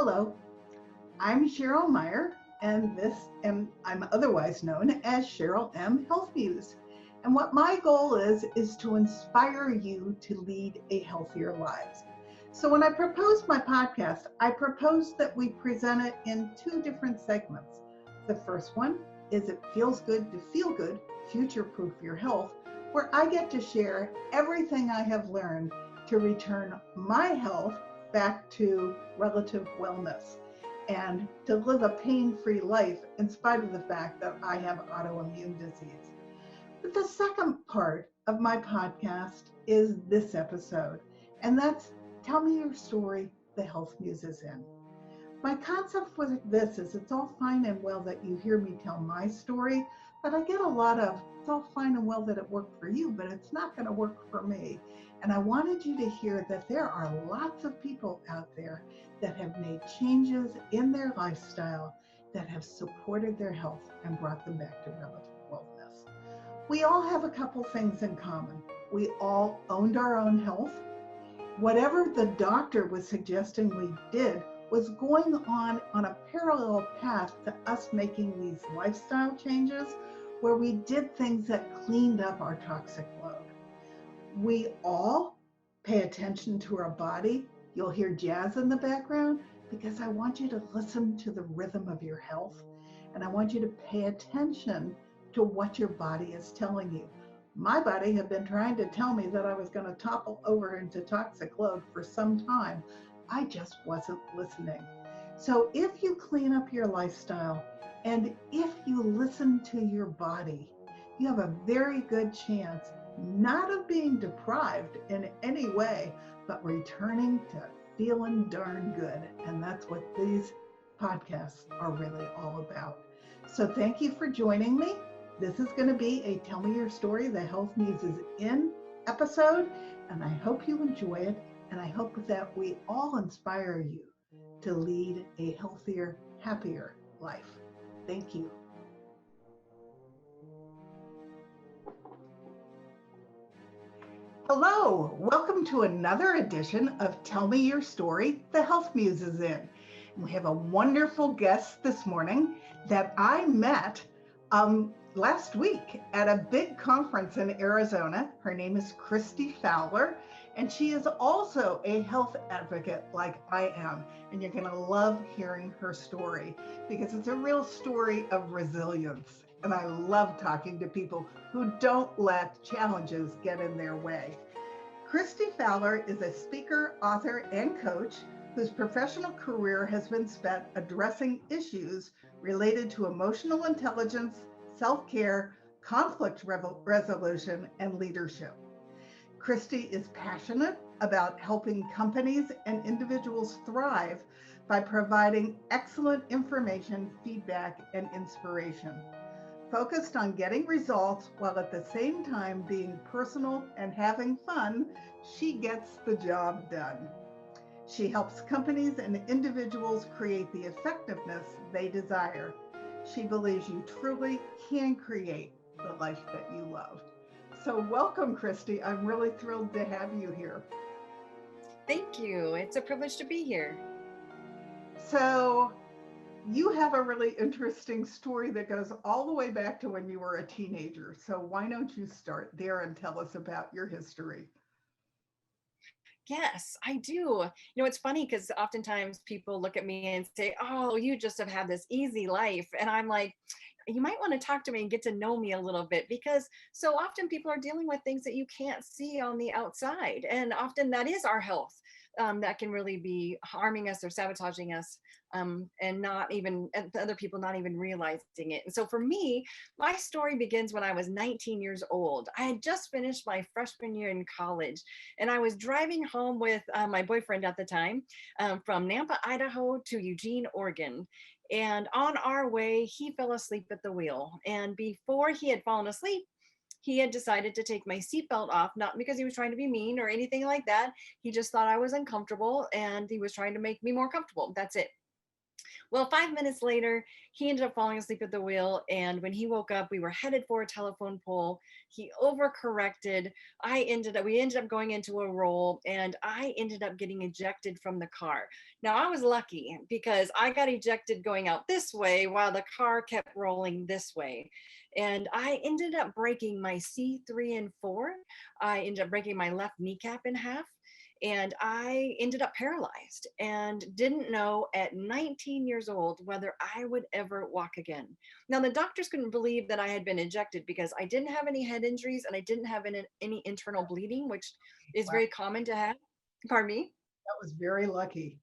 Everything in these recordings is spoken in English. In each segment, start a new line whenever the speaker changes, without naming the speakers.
Hello, I'm Cheryl Meyer, and I'm otherwise known as Cheryl M. Health Muse. And what my goal is to inspire you to lead a healthier life. So when I proposed my podcast, I proposed that we present it in two different segments. The first one is It Feels Good to Feel Good, Future Proof Your Health, where I get to share everything I have learned to return my health back to relative wellness and to live a pain-free life in spite of the fact that I have autoimmune disease. But the second part of my podcast is this episode, and that's Tell Me Your Story, the Health Muse is in. My concept with this is it's all fine and well that you hear me tell my story, but I get a lot of, it's all fine and well that it worked for you, but it's not going to work for me. And I wanted you to hear that there are lots of people out there that have made changes in their lifestyle that have supported their health and brought them back to relative wellness. We all have a couple things in common. We all owned our own health. Whatever the doctor was suggesting we did was going on a parallel path to us making these lifestyle changes where we did things that cleaned up our toxic load. We all pay attention to our body. You'll hear jazz in the background because I want you to listen to the rhythm of your health, and I want you to pay attention to what your body is telling you. My body had been trying to tell me that I was going to topple over into toxic load for some time. I just wasn't listening. So if you clean up your lifestyle and if you listen to your body, you have a very good chance not of being deprived in any way, but returning to feeling darn good. And that's what these podcasts are really all about. So thank you for joining me. This is going to be a Tell Me Your Story, the Health Muse is in episode, and I hope you enjoy it, and I hope that we all inspire you to lead a healthier, happier life. Thank you. Hello, welcome to another edition of Tell Me Your Story, the Health Muse is in. And we have a wonderful guest this morning that I met last week at a big conference in Arizona. Her name is Kristi Fowler, and she is also a health advocate like I am. And you're gonna love hearing her story because it's a real story of resilience. And I love talking to people who don't let challenges get in their way. Kristi Fowler is a speaker, author, and coach whose professional career has been spent addressing issues related to emotional intelligence, self-care, conflict resolution, and leadership. Kristi is passionate about helping companies and individuals thrive by providing excellent information, feedback, and inspiration. Focused on getting results while at the same time being personal and having fun, she gets the job done. She helps companies and individuals create the effectiveness they desire. She believes you truly can create the life that you love. So welcome, Kristi. I'm really thrilled to have you here.
Thank you. It's a privilege to be here.
So you have a really interesting story that goes all the way back to when you were a teenager. So why don't you start there and tell us about your history?
Yes, I do. It's funny because oftentimes people look at me and say, "Oh, you just have had this easy life." And I'm like, you might want to talk to me and get to know me a little bit because so often people are dealing with things that you can't see on the outside. And often that is our health that can really be harming us or sabotaging us and not even and other people not even realizing it. And so for me, my story begins when I was 19 years old. I had just finished my freshman year in college and I was driving home with my boyfriend at the time from Nampa, Idaho to Eugene, Oregon. And on our way, he fell asleep at the wheel. And before he had fallen asleep, he had decided to take my seatbelt off, not because he was trying to be mean or anything like that. He just thought I was uncomfortable and he was trying to make me more comfortable. That's it. Well, 5 minutes later, he ended up falling asleep at the wheel. And when he woke up, we were headed for a telephone pole. He overcorrected. We ended up going into a roll, and I ended up getting ejected from the car. Now, I was lucky because I got ejected going out this way while the car kept rolling this way. And I ended up breaking my C3 and 4. I ended up breaking my left kneecap in half, and I ended up paralyzed and didn't know at 19 years old whether I would ever walk again. Now, the doctors couldn't believe that I had been ejected because I didn't have any head injuries and I didn't have any internal bleeding, which is
Wow,
very common to have. Pardon me?
that was very lucky.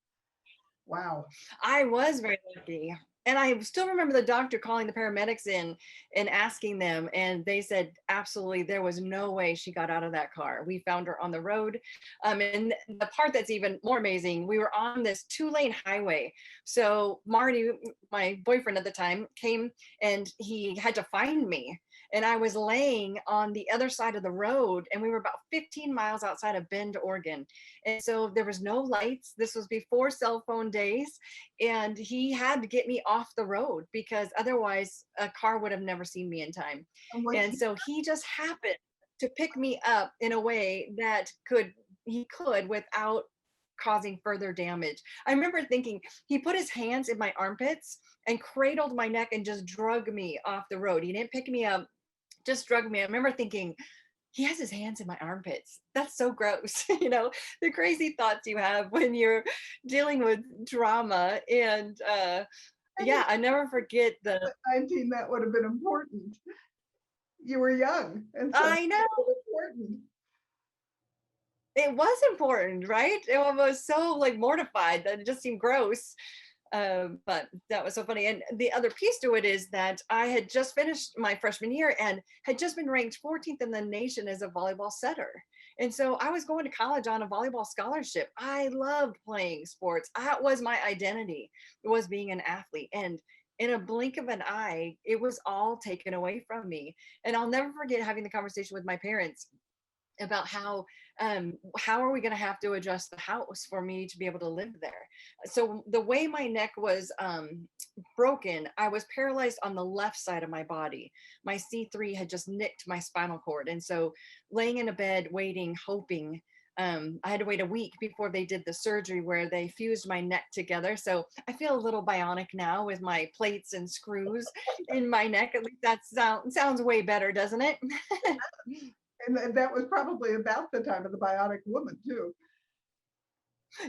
Wow.
I was very lucky. And I still remember the doctor calling the paramedics in and asking them, and they said absolutely there was no way she got out of that car. We found her on the road. And the part that's even more amazing, we were on this 2-lane highway. So Marty, my boyfriend at the time, came and he had to find me. And I was laying on the other side of the road, and we were about 15 miles outside of Bend, Oregon. And so there was no lights. This was before cell phone days. And he had to get me off the road because otherwise a car would have never seen me in time.
And what
And so he just happened to pick me up in a way that he could without causing further damage. I remember thinking he put his hands in my armpits and cradled my neck and just drug me off the road. He didn't pick me up, just drug me. I remember thinking, he has his hands in my armpits. That's so gross. The crazy thoughts you have when you're dealing with trauma. And
and
yeah, I never forget
at 19, that would have been important. You were young, and so
I know
important.
it was important, right? It was so like mortified that it just seemed gross. But that was so funny. And the other piece to it is that I had just finished my freshman year and had just been ranked 14th in the nation as a volleyball setter. And so I was going to college on a volleyball scholarship. I loved playing sports. That was my identity, was being an athlete. And in a blink of an eye, it was all taken away from me. And I'll never forget having the conversation with my parents about how are we going to have to adjust the house for me to be able to live there. So the way my neck was broken, I was paralyzed on the left side of my body. My C3 had just nicked my spinal cord, and so laying in a bed waiting, hoping, I had to wait a week before they did the surgery where they fused my neck together. So I feel a little bionic now with my plates and screws in my neck. At least that sounds way better, doesn't it?
And that was probably about the time of the Bionic Woman, too.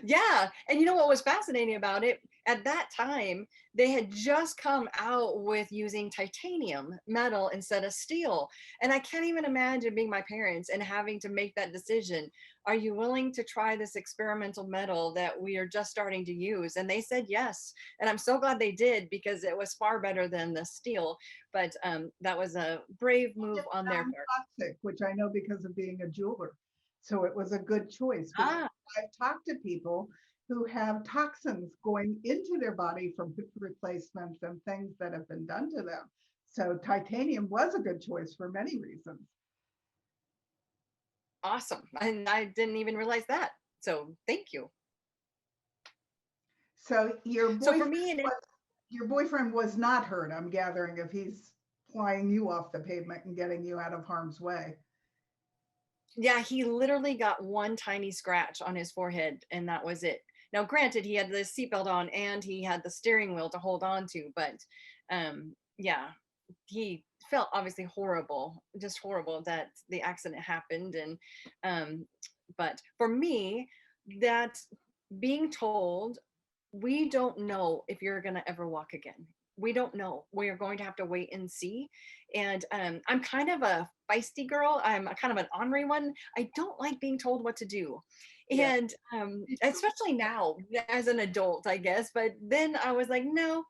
Yeah. And you know what was fascinating about it? At that time, they had just come out with using titanium metal instead of steel. And I can't even imagine being my parents and having to make that decision. Are you willing to try this experimental metal that we are just starting to use? And they said yes. And I'm so glad they did because it was far better than the steel. But that was a brave move on their part.
Toxic, which I know because of being a jeweler. So it was a good choice.
Ah,
I've talked to people who have toxins going into their body from hip replacements and things that have been done to them. So titanium was a good choice for many reasons.
awesome. And I didn't even realize that. So thank you.
So
So for me, and
your boyfriend was not hurt, I'm gathering, if he's flying you off the pavement and getting you out of harm's way.
yeah, he literally got one tiny scratch on his forehead, and that was it. Now, granted, he had the seatbelt on and he had the steering wheel to hold on to, but yeah, he felt obviously horrible, just horrible that the accident happened. And but for me, that being told, we don't know if you're going to ever walk again. We don't know. We are going to have to wait and see. And I'm kind of a feisty girl. I'm a kind of an ornery one. I don't like being told what to do.
Yeah.
And especially now as an adult, I guess. But then I was like, no,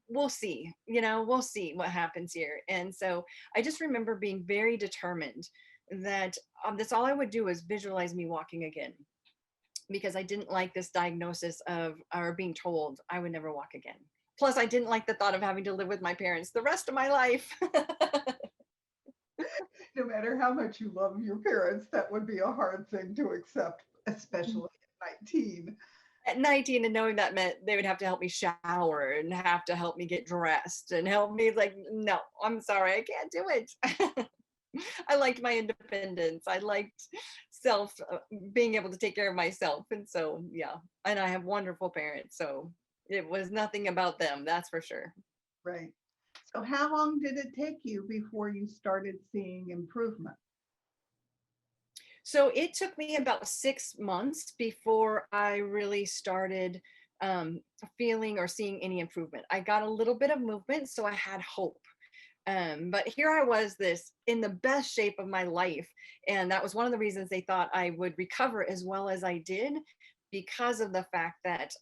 we'll see. We'll see what happens here. And so I just remember being very determined that that's all I would do is visualize me walking again, because I didn't like this diagnosis of, or being told I would never walk again. Plus, I didn't like the thought of having to live with my parents the rest of my life.
No matter how much you love your parents, that would be a hard thing to accept, especially at 19.
at 19, and knowing that meant they would have to help me shower and have to help me get dressed and help me, like, no, I'm sorry, I can't do it. I liked my independence. I liked self being able to take care of myself. And so, yeah. And I have wonderful parents. So it was nothing about them, that's for sure.
Right. So how long did it take you before you started seeing improvement?
So it took me about 6 months before I really started um, feeling or seeing any improvement. I got a little bit of movement, so I had hope. But here I was, this in the best shape of my life. And that was one of the reasons they thought I would recover as well as I did, because of the fact that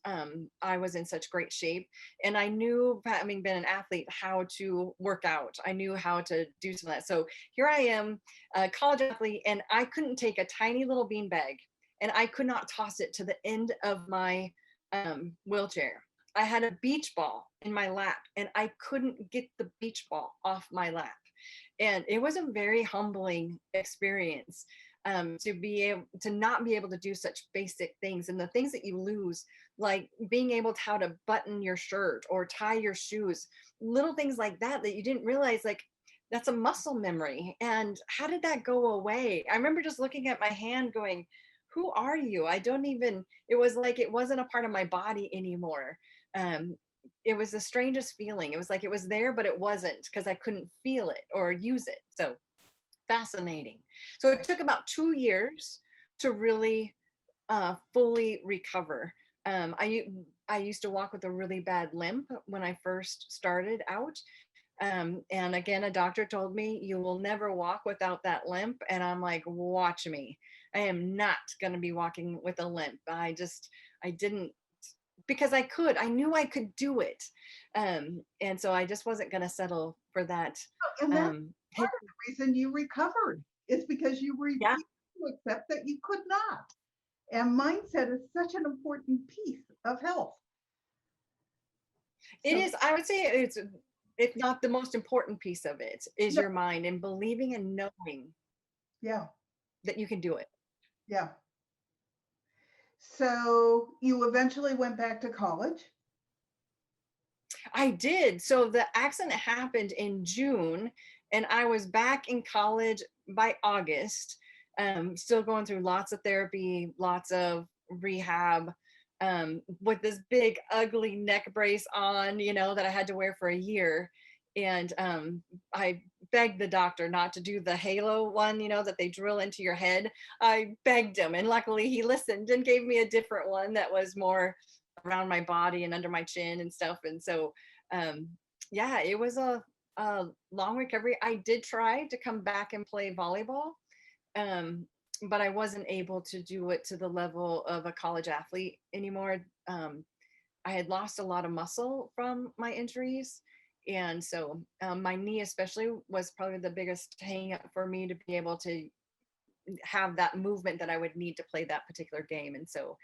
I was in such great shape. And I knew, having been an athlete, how to work out. I knew how to do some of that. So here I am, a college athlete, and I couldn't take a tiny little bean bag and I could not toss it to the end of my wheelchair. I had a beach ball in my lap and I couldn't get the beach ball off my lap. And it was a very humbling experience, to be able to not be able to do such basic things, and the things that you lose, like being able to how to button your shirt or tie your shoes, little things like that that you didn't realize, like, that's a muscle memory. And how did that go away? I remember just looking at my hand going, who are you? I don't even, it was like it wasn't a part of my body anymore. um, it was the strangest feeling. It was like it was there, but it wasn't, because I couldn't feel it or use it. So fascinating. So it took about 2 years to really fully recover. I used to walk with a really bad limp when I first started out. And again, a doctor told me, you will never walk without that limp. And I'm like, watch me. I am not going to be walking with a limp. I didn't, because I knew I could do it. And so I just wasn't going to settle for that.
And that's
Um,
part of the reason you recovered is because you
yeah,
refused to accept that you could not. And mindset is such an important piece of health.
it
So,
is. I would say it's, if not the most important piece of it, is
no,
your mind and believing and knowing
yeah,
that you can do it.
yeah. So you eventually went back to college.
I did. So the accident happened in June, and I was back in college by August, still going through lots of therapy, lots of rehab, with this big, ugly neck brace on, that I had to wear for a year. And I begged the doctor not to do the halo one, that they drill into your head. I begged him, and luckily he listened and gave me a different one that was more around my body and under my chin and stuff. And so, um, yeah, it was a long recovery. I did try to come back and play volleyball, um, but I wasn't able to do it to the level of a college athlete anymore. I had lost a lot of muscle from my injuries. And so, my knee, especially, was probably the biggest hang up for me to be able to have that movement that I would need to play that particular game. And so,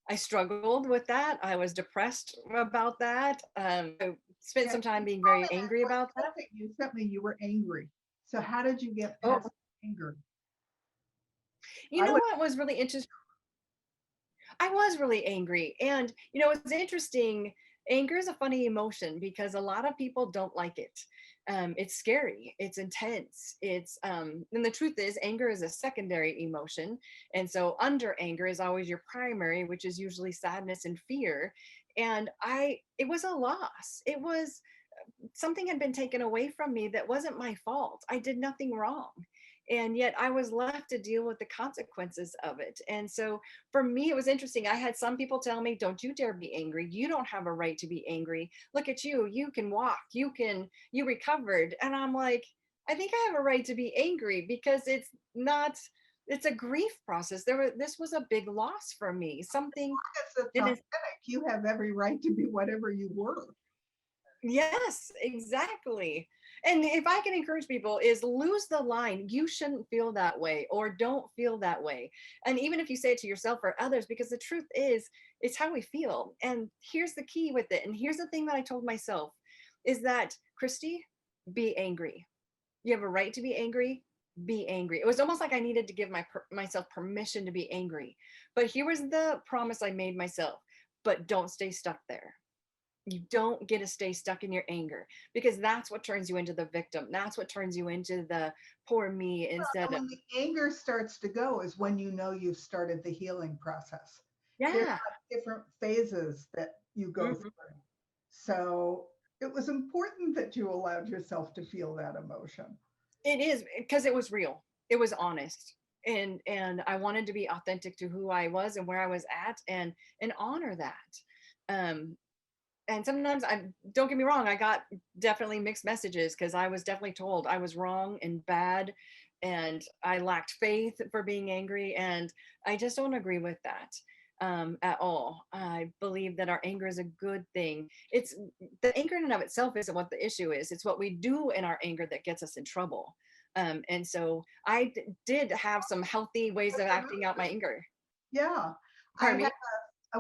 I struggled with that. I was depressed about that. I spent
Yeah,
some time
you
being
told
very
me that
angry
when
about that.
you sent me, you were angry. So how did you get
Oh,
past anger?
you
I
know
would,
what was really interesting? I was really angry. And, it's interesting. Anger is a funny emotion because a lot of people don't like it. It's scary. It's intense. And the truth is, anger is a secondary emotion. And so under anger is always your primary, which is usually sadness and fear. And it was a loss. It was, something had been taken away from me that wasn't my fault. I did nothing wrong. And yet I was left to deal with the consequences of it. And so for me, it was interesting. I had some people tell me, don't you dare be angry. You don't have a right to be angry. Look at you. You can walk. You recovered. And I'm like, I think I have a right to be angry because it's not, it's a grief process. This was a big loss for me. Something
as it's
didn't.
authentic, you have every right to be whatever you were.
Yes, exactly. And if I can encourage people, is lose the line. You shouldn't feel that way, or don't feel that way. And even if you say it to yourself or others, because the truth is, it's how we feel. And here's the key with it. And here's the thing that I told myself is that, Kristi, be angry. You have a right to be angry. be angry. It was almost like I needed to give myself permission to be angry. But here was the promise I made myself, but don't stay stuck there. You don't get to stay stuck in your anger, because that's what turns you into the victim. That's what turns you into the poor me instead
And
of,
when the anger starts to go is when you know you've started the healing process. There
yeah.
are different phases that you go
Mhm.
through. So it was important that you allowed yourself to feel that emotion.
It is, because it was real. It was honest. And I wanted to be authentic to who I was and where I was at, and honor that. Um and sometimes, I don't get me wrong, I got definitely mixed messages, because I was definitely told I was wrong and bad, and I lacked faith for being angry, and I just don't agree with that at all. I believe that our anger is a good thing. It's the anger in and of itself isn't what the issue is. It's what we do in our anger that gets us in trouble. And so did have some healthy ways of acting out my anger.
Yeah. I
Pardon me.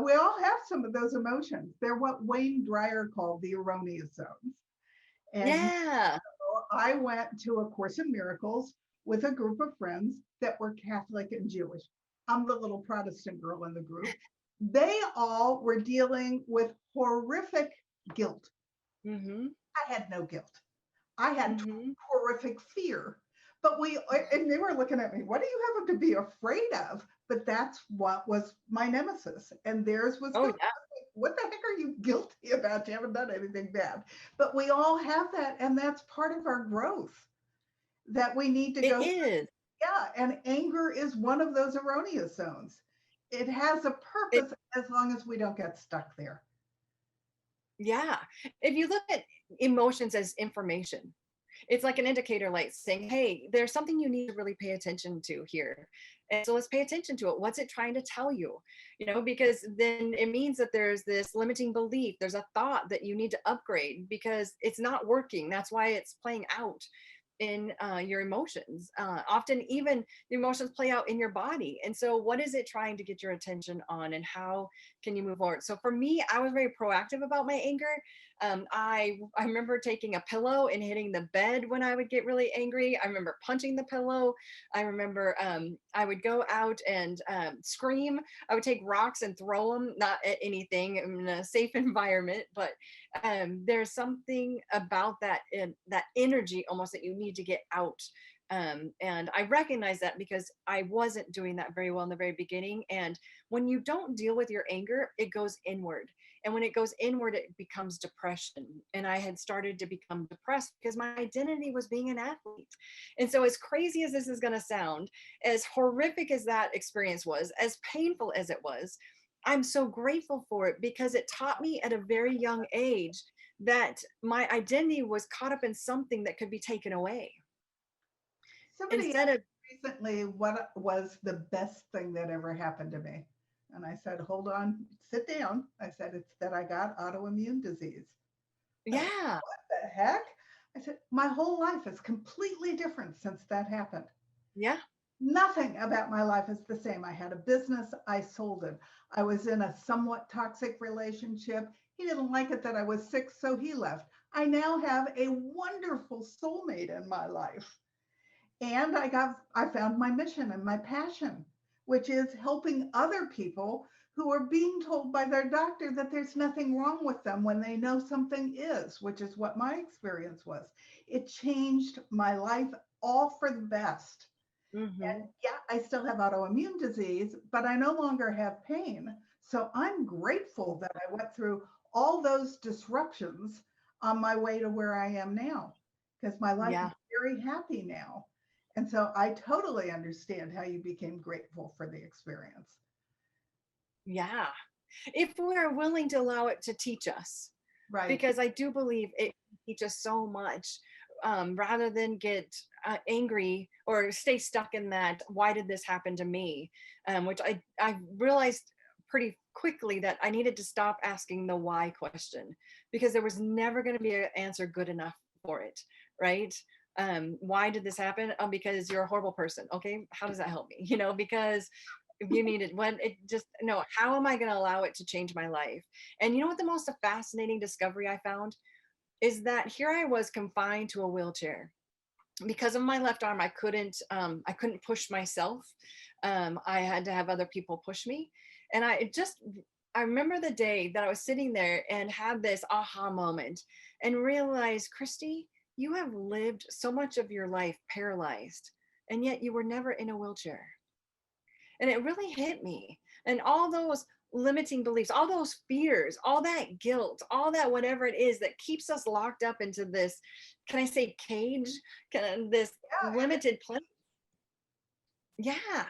we all have some of those emotions. They're what Wayne Dyer called the erroneous zones. And
Yeah.
I went to A Course in Miracles with a group of friends that were Catholic and Jewish. I'm the little Protestant girl in the group. They all were dealing with horrific guilt.
Mm-hmm.
I had no guilt. I had
Mm-hmm.
horrific fear. But and they were looking at me, what do you have to be afraid of? But that's what was my nemesis. And theirs was
Oh
guilt.
yeah.
What the heck are you guilty about? You haven't done anything bad. But we all have that. And that's part of our growth that we need to
It
go through.
is.
Yeah. And anger is one of those erroneous zones. It has a
It,
purpose as long as we don't get stuck there.
yeah. If you look at emotions as information, it's like an indicator light saying, hey, there's something you need to really pay attention to here. And so let's pay attention to it. What's it trying to tell you? Because then it means that there's this limiting belief. There's a thought that you need to upgrade because it's not working. That's why it's playing out in your emotions. Often, even the emotions play out in your body. And so, what is it trying to get your attention on, and how can you move forward? So, for me, I was very proactive about my anger. I remember taking a pillow and hitting the bed when I would get really angry. I remember punching the pillow. I remember I would go out and scream. I would take rocks and throw them, not at anything, in a safe environment, but there's something about that energy almost that you need to get out. And I recognize that because I wasn't doing that very well in the very beginning. And when you don't deal with your anger, it goes inward. And when it goes inward, it becomes depression. And I had started to become depressed because my identity was being an athlete. And so, as crazy as this is going to sound, as horrific as that experience was, as painful as it was, I'm so grateful for it because it taught me at a very young age that my identity was caught up in something that could be taken away.
Somebody
Instead
asked
of,
recently what was the best thing that ever happened to me. And I said, hold on, sit down. I said, it's that I got autoimmune disease. What
yeah,
the heck? I said, my whole life is completely different since that happened.
yeah,
Nothing about my life is the same. I had a business, I sold it. I was in a somewhat toxic relationship. He didn't like it that I was sick, so he left. I now have a wonderful soulmate in my life. And I found my mission and my passion, which is helping other people who are being told by their doctor that there's nothing wrong with them when they know something is, which is what my experience was. It changed my life all for the best.
hmm,
And yeah, I still have autoimmune disease, but I no longer have pain. So I'm grateful that I went through all those disruptions on my way to where I am now, because my life is
yeah,
very happy now. And so I totally understand how you became grateful for the experience.
yeah. If we're willing to allow it to teach us,
Right.
because I do believe it can teach us so much, rather than get angry or stay stuck in that, why did this happen to me? Which I realized pretty quickly that I needed to stop asking the why question, because there was never going to be an answer good enough for it, right? Why did this happen? Oh, because you're a horrible person. Okay, how does that help me? Because you needed when it just no, how am I going to allow it to change my life? And you know what the most fascinating discovery I found is that here I was confined to a wheelchair, because of my left arm, I couldn't push myself. I had to have other people push me. And I remember the day that I was sitting there and had this aha moment and realized, Kristi, you have lived so much of your life paralyzed, and yet you were never in a wheelchair. And it really hit me. And all those limiting beliefs, all those fears, all that guilt, all that whatever it is that keeps us locked up into this, can I say cage? This
Yeah, and
limited place. Yeah.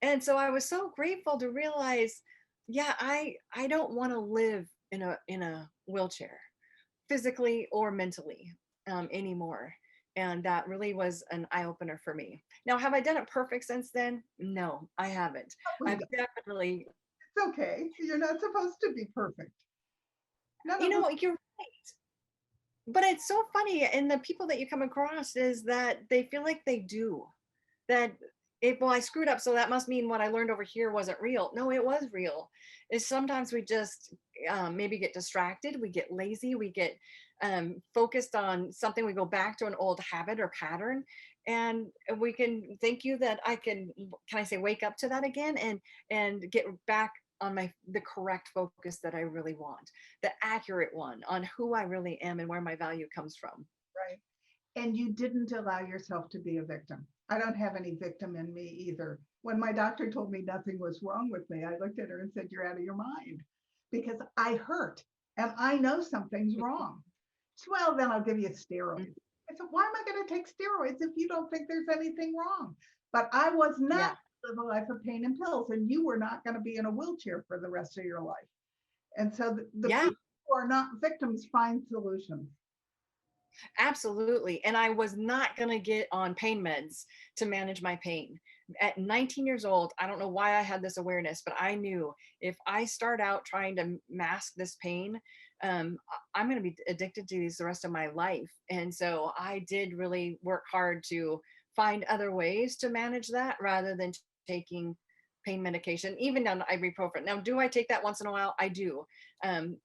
And so I was so grateful to realize, yeah, I don't want to live in a wheelchair, physically or mentally, anymore. And that really was an eye opener for me. Now, have I done it perfect since then? No, I haven't.
we
I've
don't.
definitely,
It's okay. You're not supposed to be perfect. None
you
of us.
know, you're right. But it's so funny. And the people that you come across is that they feel like they do. That well, I screwed up, so that must mean what I learned over here wasn't real. No, it was real. Is sometimes we just maybe get distracted, we get lazy, we get focused on something, we go back to an old habit or pattern, and we can thank you that can I say wake up to that again and get back on the correct focus that I really want, the accurate one on who I really am and where my value comes from.
Right. And you didn't allow yourself to be a victim. I don't have any victim in me either. When my doctor told me nothing was wrong with me, I looked at her and said, "You're out of your mind," because I hurt and I know something's wrong. She, "Well, then I'll give you steroids." I said, "Why am I going to take steroids if you don't think there's anything wrong?" But I was not
Yeah,
going to live a life of pain and pills, and you were not going to be in a wheelchair for the rest of your life. And so the
yeah.
people who are not victims find solutions.
Absolutely. And I was not going to get on pain meds to manage my pain. At 19 years old, I don't know why I had this awareness, but I knew if I start out trying to mask this pain, I'm going to be addicted to these the rest of my life. And so I did really work hard to find other ways to manage that rather than taking pain medication, even down to ibuprofen. Now, do I take that once in a while? I do. Um,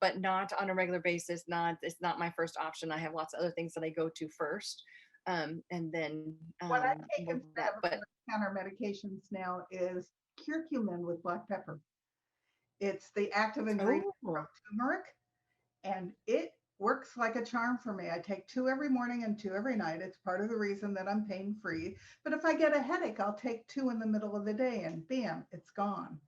but not on a regular basis. It's not my first option. I have lots of other things that I go to first, and then
What I take
with
instead
that.
of
But
over-the-counter medications now is curcumin with black pepper. It's the active ingredient from
oh,
turmeric, and it works like a charm for me. I take two every morning and two every night. It's part of the reason that I'm pain free. But if I get a headache, I'll take two in the middle of the day and bam, it's gone.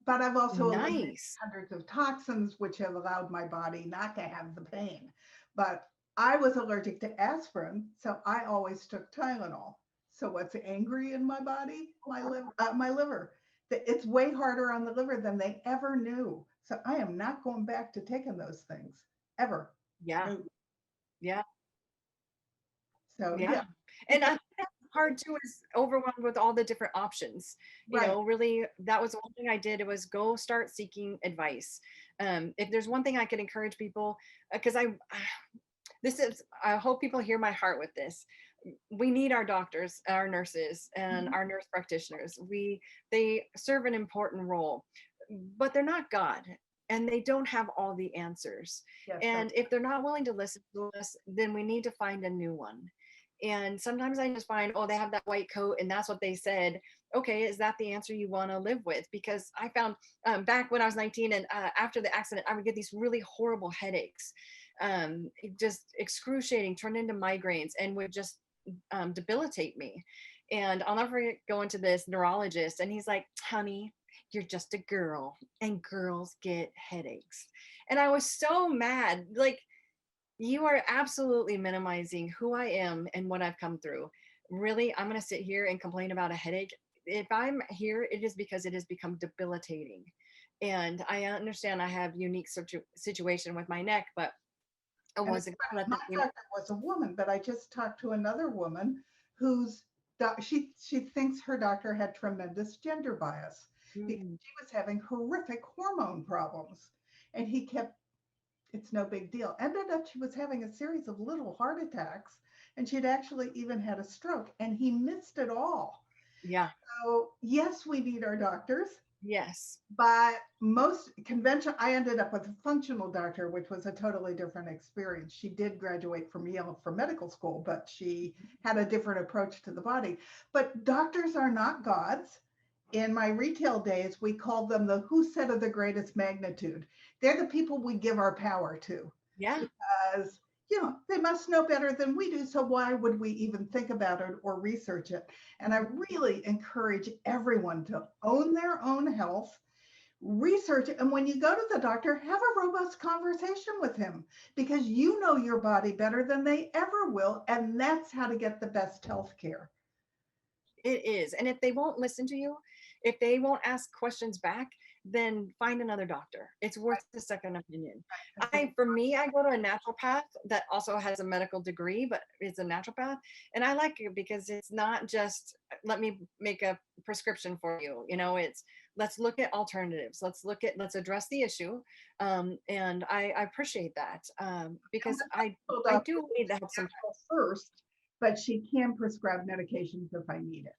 But I've also eliminated
nice.
hundreds of toxins, which have allowed my body not to have the pain. But I was allergic to aspirin, so I always took Tylenol. So what's angry in my body? My liver. It's way harder on the liver than they ever knew. So I am not going back to taking those things ever.
Yeah,
No.
yeah,
So
yeah.
yeah,
And
it's
I think that's hard too is overwhelmed with all the different options.
right.
Really, that was one thing I did. It was go start seeking advice. If there's one thing I could encourage people, because I hope people hear my heart with this. We need our doctors, our nurses, and
Mhm.
our nurse practitioners. They serve an important role, but they're not God, and they don't have all the answers.
Yes, that's
And if they're not willing to listen to us, then we need to find a new one. And sometimes I just find, oh, they have that white coat, and that's what they said. Okay, is that the answer you want to live with? Because I found back when I was 19 and after the accident, I would get these really horrible headaches, just excruciating, turn into migraines, and would just debilitate me. And I'll never forget going to this neurologist, and he's like, honey, you're just a girl, and girls get headaches. And I was so mad. Like, you are absolutely minimizing who I am and what I've come through. Really, I'm going to sit here and complain about a headache. If I'm here, it is because it has become debilitating. And I understand I have unique situation with my neck, but I
and it's
wasn't
funny.
going to let
My
that.
doctor was a woman, but I just talked to another woman whose she thinks her doctor had tremendous gender bias because
Mm,
she was having horrific hormone problems, and he kept, it's no big deal. Ended up she was having a series of little heart attacks, and she'd actually even had a stroke, and he missed it all.
yeah,
So yes, we need our doctors.
Yes.
But most conventional, I ended up with a functional doctor, which was a totally different experience. She did graduate from Yale for medical school, but she had a different approach to the body. But doctors are not gods. In my retail days, we called them the who said of the greatest magnitude. They're the people we give our power to
Yeah.
because, they must know better than we do. So why would we even think about it or research it? And I really encourage everyone to own their own health, research it, and when you go to the doctor, have a robust conversation with him because you know your body better than they ever will, and that's how to get the best health care.
It is. And if they won't listen to you, if they won't ask questions back, then find another doctor. It's worth a second opinion. For me, I go to a naturopath that also has a medical degree, but it's a naturopath. And I like it because it's not just let me make a prescription for you. It's let's look at alternatives. Let's address the issue. And I appreciate that
And
because
the medical
I
doctor
do need to
is
help sometimes.
natural first, but she can prescribe medications if I need it.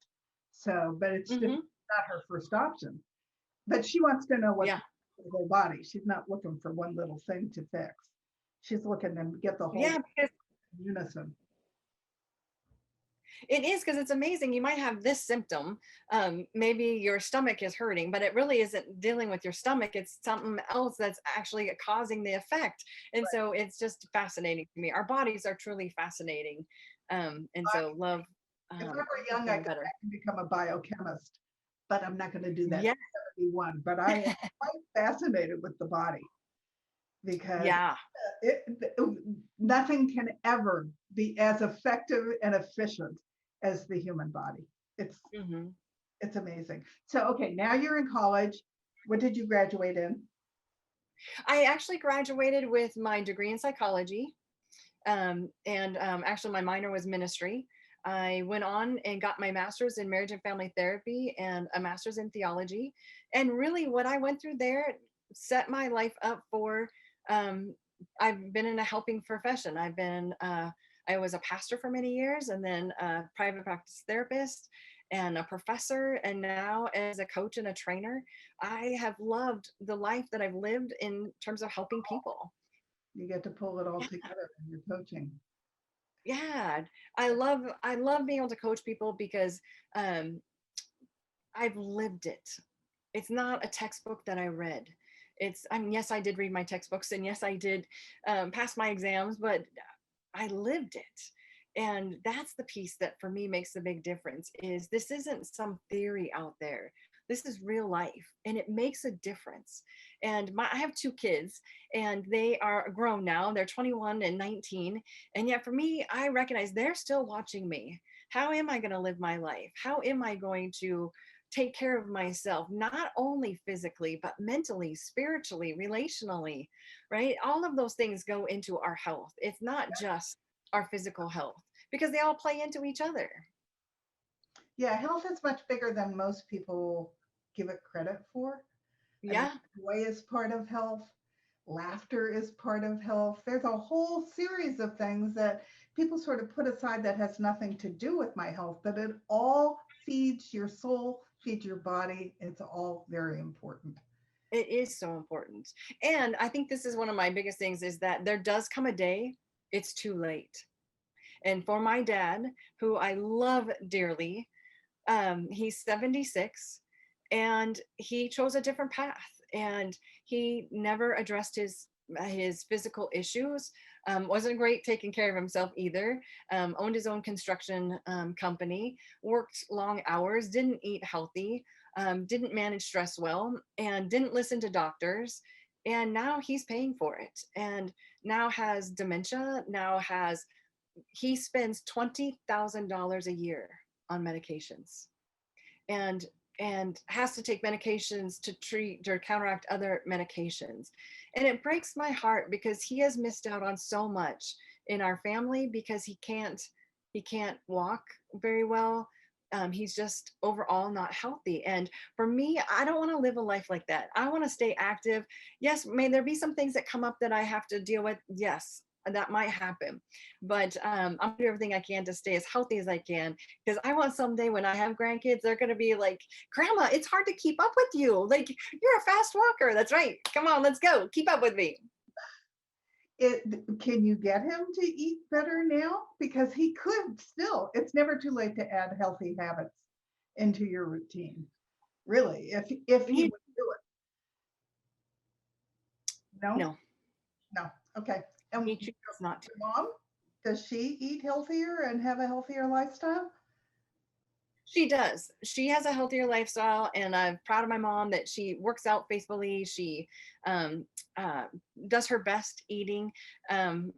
So, but it's just
Hmm.
not her first option. But she wants to know what's
Yeah.
wrong with the whole body. She's not looking for one little thing to fix. She's looking to get the whole
Yeah, because
unison.
it is, because it's amazing. You might have this symptom. Maybe your stomach is hurting, but it really isn't dealing with your stomach. It's something else that's actually causing the effect. And so it's just fascinating to me. Our bodies are truly fascinating. And so love
If I were young, I
understanding
could
better.
become a biochemist, but I'm not going to do that
Yeah.
at 71. But I am quite fascinated with the body because
Yeah.
it, nothing can ever be as effective and efficient as the human body. It's
Hmm.
it's amazing. So okay, now you're in college. What did you graduate in?
I actually graduated with my degree in psychology. And actually, my minor was ministry. I went on and got my master's in marriage and family therapy and a master's in theology. And really, what I went through there set my life up for. Um, I've been in a helping profession. I was a pastor for many years, and then a private practice therapist and a professor, and now as a coach and a trainer. I have loved the life that I've lived in terms of helping people.
You get to pull it all together in your coaching.
Yeah, I love being able to coach people because um I've lived it. It's not a textbook that I read. I mean, yes, I did read my textbooks, and yes, I did pass my exams, but I lived it. And that's the piece that for me makes the big difference is this isn't some theory out there. This is real life, and it makes a difference. And I have two kids, and they are grown now. They're 21 and 19. And yet for me, I recognize they're still watching me. How am I going to live my life? How am I going to take care of myself, not only physically, but mentally, spiritually, relationally, right? All of those things go into our health. It's not just our physical health because they all play into each other.
Yeah, health is much bigger than most people give it credit for. I mean,
Yeah,
joy is part of health. Laughter is part of health. There's a whole series of things that people sort of put aside that has nothing to do with my health, but it all feeds your soul, feeds your body. It's all very important.
it is so important. And I think this is one of my biggest things is that there does come a day it's too late. And for my dad, who I love dearly, he's 76 and he chose a different path, and he never addressed his physical issues. Wasn't great taking care of himself either. Owned his own construction company, worked long hours, didn't eat healthy, didn't manage stress well, and didn't listen to doctors. And now he's paying for it, and now has dementia. Now has he spends $20,000 a year on medications, and has to take medications to treat or counteract other medications. And it breaks my heart because he has missed out on so much in our family because he can't walk very well. He's just overall not healthy. And for me, I don't want to live a life like that. I want to stay active. Yes, may there be some things that come up that I have to deal with. Yes, that might happen. But I'm gonna do everything I can to stay as healthy as I can, because I want someday when I have grandkids, they're gonna be like, Grandma, it's hard to keep up with you. Like, you're a fast walker. That's right. Come on, let's go. Keep up with me.
It, can you get him to eat better now? Because he could still, it's never too late to add healthy habits into your routine. Really, if he
He,
would do it. No,
no,
no. Okay. And
he chooses not to.
your mom, does she eat healthier and have a healthier lifestyle?
She does. She has a healthier lifestyle, and I'm proud of my mom that she works out faithfully. She um, uh, does her best eating um,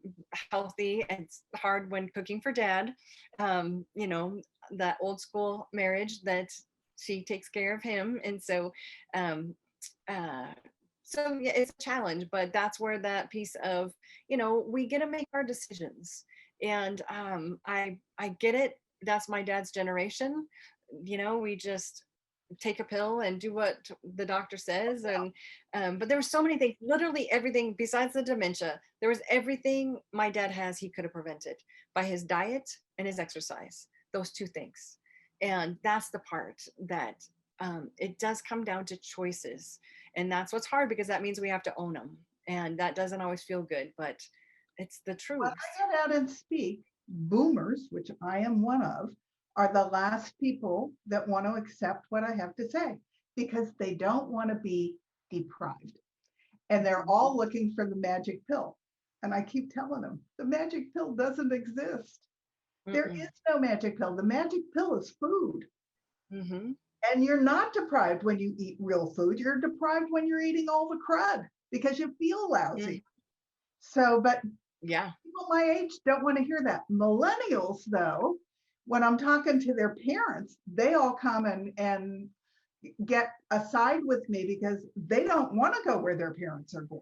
healthy. It's hard when cooking for dad. You know, that old school marriage that she takes care of him, and so um, uh, so yeah, it's a challenge. But that's where that piece of, we get to make our decisions, and I get it. That's my dad's generation. We just take a pill and do what the doctor says. And but there were so many things, literally everything besides the dementia. There was everything my dad has he could have prevented by his diet and his exercise, those two things. And that's the part that it does come down to choices, and that's what's hard, because that means we have to own them, and that doesn't always feel good, but it's the
When
truth.
I get out and speak, boomers, which I am one of, are the last people that want to accept what I have to say because they don't want to be deprived. And they're all looking for the magic pill. And I keep telling them the magic pill doesn't exist. There
Mm-mm.
is no magic pill. The magic pill is food.
Mm-hmm.
And you're not deprived when you eat real food. You're deprived when you're eating all the crud because you feel
Mm.
lousy. So, but
Yeah.
people my age don't want to hear that. Millennials, though, when I'm talking to their parents, they all come and get aside with me because they don't want to go where their parents are going.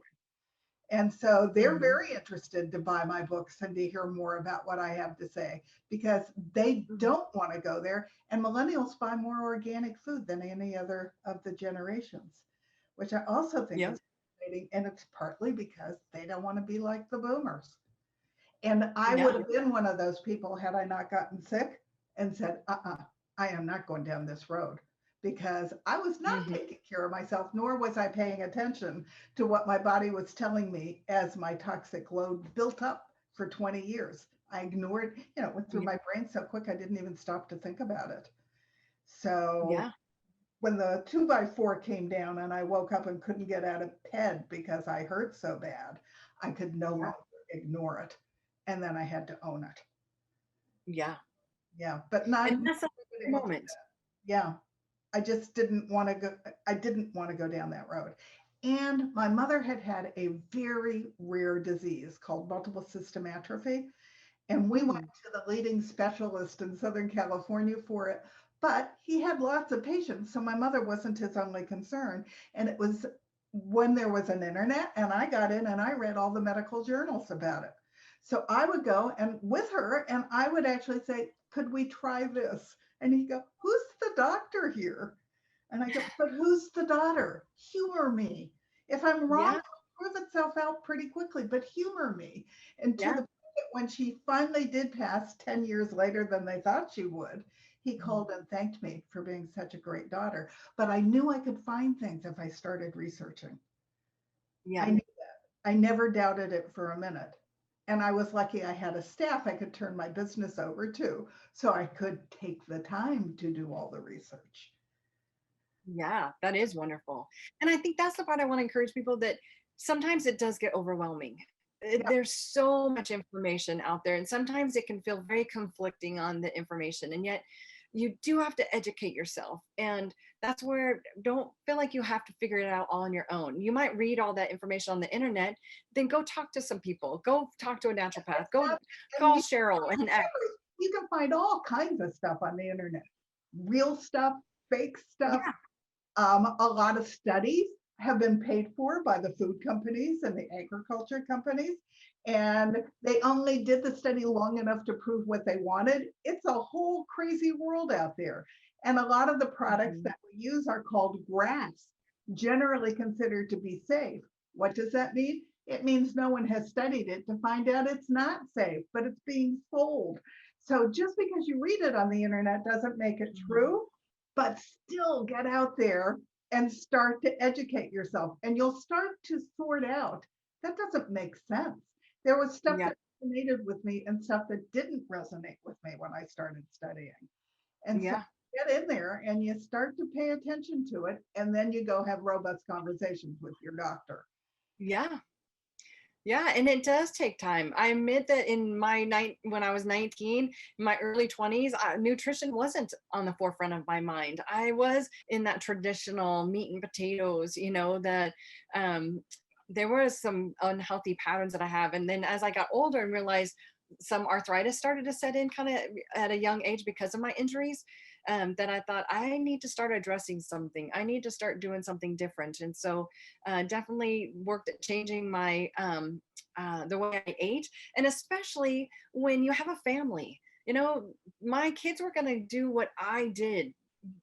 And so they're
Mm-hmm.
very interested to buy my books and to hear more about what I have to say because they don't want to go there. And millennials buy more organic food than any other of the generations, which I also think
Yeah.
is fascinating. And it's partly because they don't want to be like the boomers. And I would
Yeah.
have been one of those people had I not gotten sick and said, I am not going down this road because I was not
Mm-hmm.
taking care of myself, nor was I paying attention to what my body was telling me as my toxic load built up for 20 years. I ignored, it went through
Yeah.
my brain so quick I didn't even stop to think about it. So
Yeah.
when the 2x4 came down and I woke up and couldn't get out of bed because I hurt so bad, I could no
Yeah.
longer ignore it. And then I had to own it.
Yeah.
Yeah, but not
And that's a
able to.
moment.
Yeah, I just didn't want to go. I didn't want to go down that road. And my mother had had a very rare disease called multiple system atrophy. And we went
Mm.
to the leading specialist in Southern California for it. But he had lots of patients. So my mother wasn't his only concern. And it was when there was an internet, and I got in and I read all the medical journals about it. So I would go and with her, and I would actually say, could we try this? And he'd go, who's the doctor here? And I go, but who's the daughter? Humor me. If I'm wrong,
Yeah.
it'll prove itself out pretty quickly, but humor me. And to the
Yeah.
point that when she finally did pass 10 years later than they thought she would, he
Mhm.
called and thanked me for being such a great daughter. But I knew I could find things if I started researching. I
Yeah.
knew that. I never doubted it for a minute. And I was lucky I had a staff I could turn my business over to, so I could take the time to do all the research.
Yeah. That is wonderful. And I think that's the part I want to encourage people, that sometimes it does get overwhelming.
Yeah,
There's so much information out there, and sometimes it can feel very conflicting on the information. And yet, you do have to educate yourself. And that's where, don't feel like you have to figure it out all on your own. You might read all that information on the internet, then go talk to some people, go talk to a naturopath, go
and
call Cheryl and ask.
you can find all kinds of stuff on the internet, real stuff, fake stuff.
Yeah.
A lot of studies have been paid for by the food companies and the agriculture companies, and they only did the study long enough to prove what they wanted. It's a whole crazy world out there. And a lot of the products
Mhm.
that we use are called GRAS, generally considered to be safe. What does that mean? It means no one has studied it to find out it's not safe, but it's being sold. So just because you read it on the internet doesn't make it true, but still get out there and start to educate yourself. And you'll start to sort out that doesn't make sense. There was stuff
Yeah.
that resonated with me and stuff that didn't resonate with me when I started studying. And so
Yeah.
get in there and you start to pay attention to it, and then you go have robust conversations with your doctor.
Yeah. Yeah, and it does take time. I admit that in my when I was 19, in my early 20s, nutrition wasn't on the forefront of my mind. I was in that traditional meat and potatoes, that um, there were some unhealthy patterns that I have. And then as I got older and realized some arthritis started to set in kind of at a young age because of my injuries, that I thought I need to start addressing something. I need to start doing something different. And so definitely worked at changing my the way I ate, and especially when you have a family. My kids were going to do what I did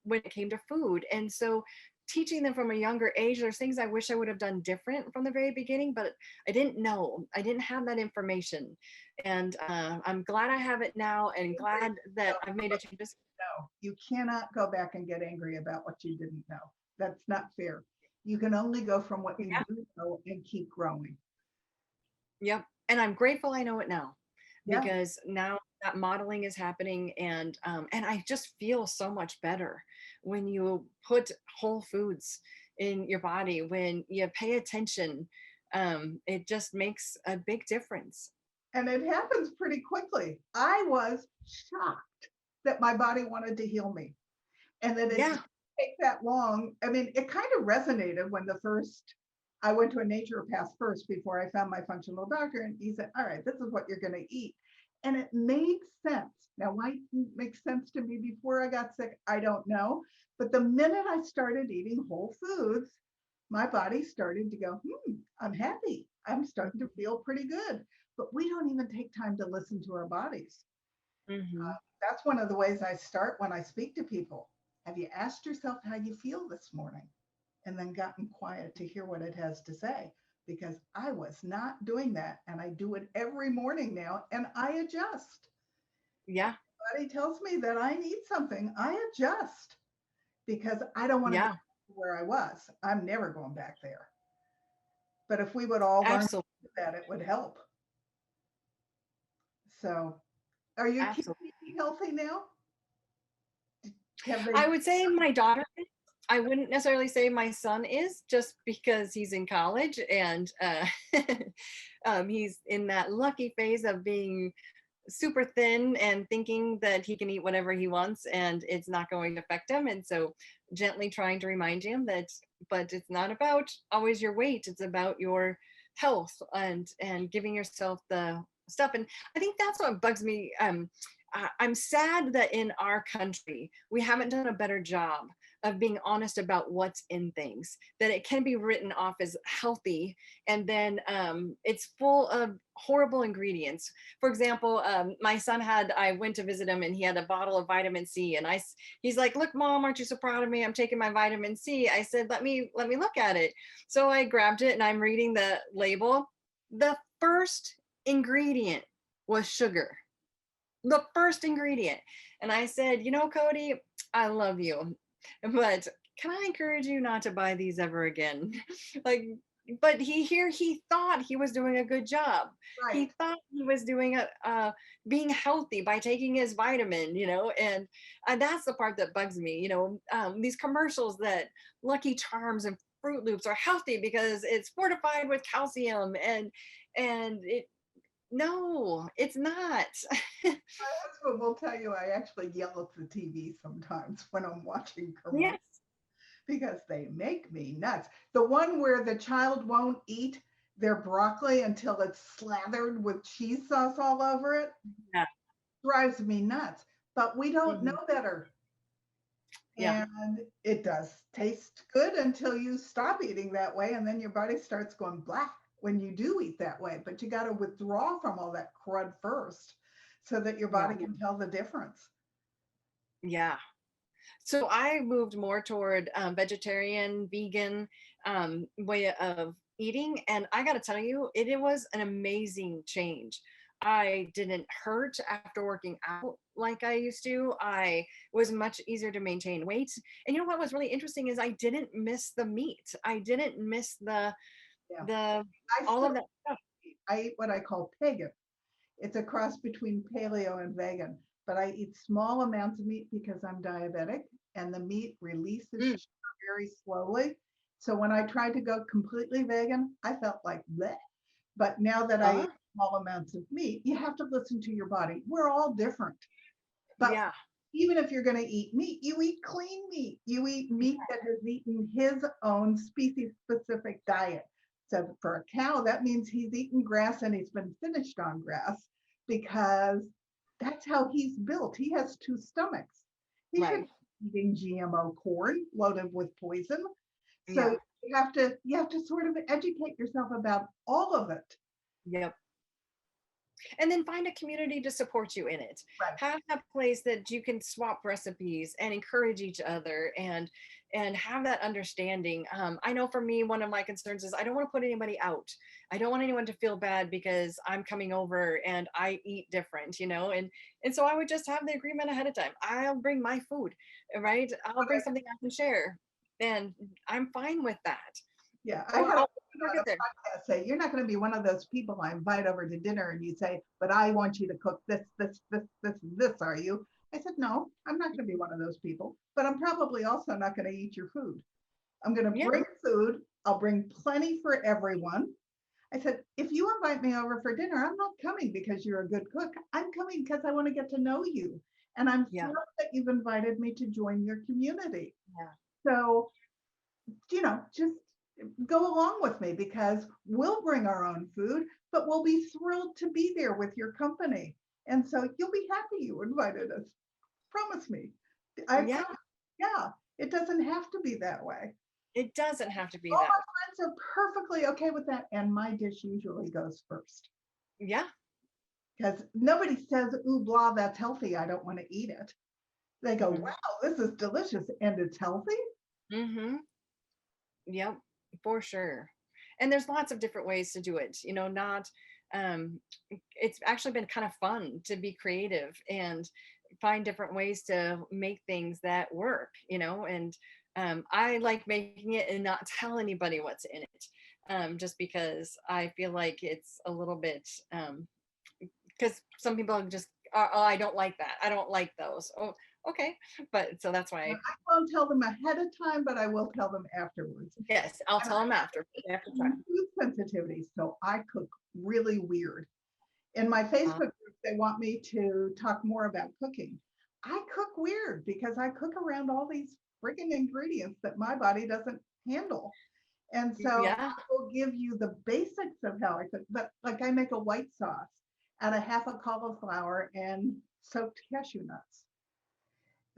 when it came to food, and so teaching them from a younger age, there's things I wish I would have done different from the very beginning, but I didn't know. I didn't have that information, and I'm glad I have it now, and glad that I've made a changes.
No, you cannot go back and get angry about what you didn't know. That's not fair. You can only go from what you
Yeah.
do know and keep growing.
Yep. And I'm grateful I know it now,
Yeah.
because now that modeling is happening, and I just feel so much better when you put whole foods in your body, when you pay attention. It just makes a big difference.
And it happens pretty quickly. I was shocked that my body wanted to heal me and that it
Yeah.
didn't take that long. I mean, it kind of resonated when I went to a naturopath first before I found my functional doctor. And he said, all right, this is what you're going to eat. And it made sense. Now, why it didn't make sense to me before I got sick, I don't know. But the minute I started eating whole foods, my body started to go, I'm happy. I'm starting to feel pretty good. But we don't even take time to listen to our bodies.
Hmm.
That's one of the ways I start when I speak to people. Have you asked yourself how you feel this morning? And then gotten quiet to hear what it has to say, because I was not doing that. And I do it every morning now and I adjust.
Yeah.
Body tells me that I need something, I adjust because I don't want to go
Yeah.
to where I was. I'm never going back there. But if we would all learn
Absolutely.
that, it would help. So, are your kids
Absolutely.
eating healthy now? Have they?
I would say my daughter is. I wouldn't necessarily say my son is, just because he's in college, and he's in that lucky phase of being super thin and thinking that he can eat whatever he wants and it's not going to affect him. And so gently trying to remind him that, but it's not about always your weight, it's about your health, and giving yourself the stuff. And I think that's what bugs me. I'm sad that in our country we haven't done a better job of being honest about what's in things, that it can be written off as healthy, and then it's full of horrible ingredients. For example, my son I went to visit him and he had a bottle of vitamin C, and he's like, look, mom, aren't you so proud of me? I'm taking my vitamin C. I said, let me look at it. So I grabbed it and I'm reading the label. The first ingredient was sugar. The first ingredient. And I said, Cody, I love you, but can I encourage you not to buy these ever again? Like, but he thought he was doing a good job.
Right.
He thought he was doing being healthy by taking his vitamin, and that's the part that bugs me. These commercials that Lucky Charms and Fruit Loops are healthy because it's fortified with calcium, and it no, it's not.
My husband will tell you I actually yell at the TV sometimes when I'm watching commercials
Yes.
because they make me nuts. The one where the child won't eat their broccoli until it's slathered with cheese sauce all over it
Yeah.
drives me nuts. But we don't know
Mhm.
better.
Yeah.
And it does taste good until you stop eating that way. And then your body starts going black when you do eat that way. But you got to withdraw from all that crud first so that your
Yeah.
body can tell the difference.
Yeah. So I moved more toward vegetarian, vegan way of eating, and I got to tell you, it was an amazing change. I didn't hurt after working out like I used to. I was much easier to maintain weight. And you know what was really interesting is I didn't miss the meat. I didn't miss
Yeah.
the
I
all
still
of that stuff.
I eat what I call pagan. It's a cross between paleo and vegan, but I eat small amounts of meat because I'm diabetic and the meat releases
Mm.
sugar very slowly. So when I tried to go completely vegan, I felt like bleh. But now that I
Uh,
eat small amounts of meat, you have to listen to your body. We're all different. But
yeah.
even if you're going to eat meat, you eat clean meat. You eat meat that has eaten his own species specific diet. So for a cow, that means he's eaten grass and he's been finished on grass because that's how he's built. He has two stomachs. He
Right.
shouldn't be eating GMO corn loaded with poison. So
Yeah.
you have to sort of educate yourself about all of it.
Yep. And then find a community to support you in it.
Right.
Have a place that you can swap recipes and encourage each other, and have that understanding. I know for me, one of my concerns is I don't want to put anybody out. I don't want anyone to feel bad because I'm coming over and I eat different, and so I would just have the agreement ahead of time. I'll bring my food, right? I'll bring something I can share, and I'm fine with that.
Yeah, I
Or
had a
I'll
woman
work
on a
it there.
podcast say, "You're not going to be one of those people I invite over to dinner and you say, but I want you to cook this, are you?" I said, "No, I'm not going to be one of those people, but I'm probably also not going to eat your food. I'm going to
Yeah,
bring food. I'll bring plenty for everyone." I said, "If you invite me over for dinner, I'm not coming because you're a good cook. I'm coming because I want to get to know you. And I'm
yeah,
thrilled that you've invited me to join your community."
yeah.
So just go along with me because we'll bring our own food, but we'll be thrilled to be there with your company. And so you'll be happy you invited us. Promise me. I
Yeah,
promise. Yeah, it doesn't have to be that way.
it doesn't have to be
All
that way.
my friends are perfectly okay with that. And my dish usually goes first
Yeah.
because nobody says, "Ooh, blah, that's healthy. I don't want to eat it." They go,
Mhm.
"Wow, this is delicious and it's healthy."
Mhm. Yep, for sure. And there's lots of different ways to do it. Not um it's actually been kind of fun to be creative and find different ways to make things that work, and I like making it and not tell anybody what's in it. Just because I feel like it's a little bit because some people just oh, I don't like that. I don't like those. Oh, okay. But so that's
Now,
why,
I won't tell them ahead of time, but I will tell them afterwards.
yes, I'll
And
tell them after. They have to try.
food sensitivity, so I cook really weird. In my
Uh,
Facebook group, they want me to talk more about cooking. I cook weird because I cook around all these freaking ingredients that my body doesn't handle. And so
yeah.
I will give you the basics of how I cook, but like I make a white sauce out of half a cauliflower and soaked cashew nuts.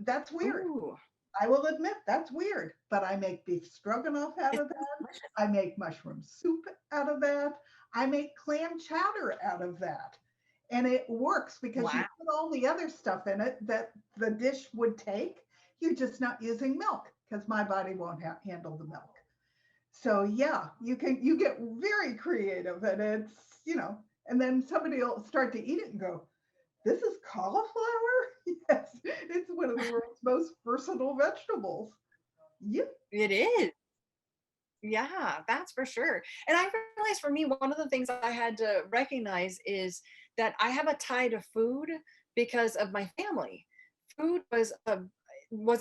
That's weird.
Ooh,
I will admit that's weird, but I make beef stroganoff out
it
of
sounds
that.
delicious.
I make mushroom soup out of that. I make clam chowder out of that. And it works because you
Wow.
put all the other stuff in it that the dish would take. You're just not using milk because my body won't handle the milk. So yeah, you get very creative and and then somebody will start to eat it and go, "This is cauliflower?" Yes, it's one of the world's most versatile vegetables. Yep.
It is. Yeah, that's for sure. And I realized for me, one of the things I had to recognize is that I have a tie to food because of my family. Food was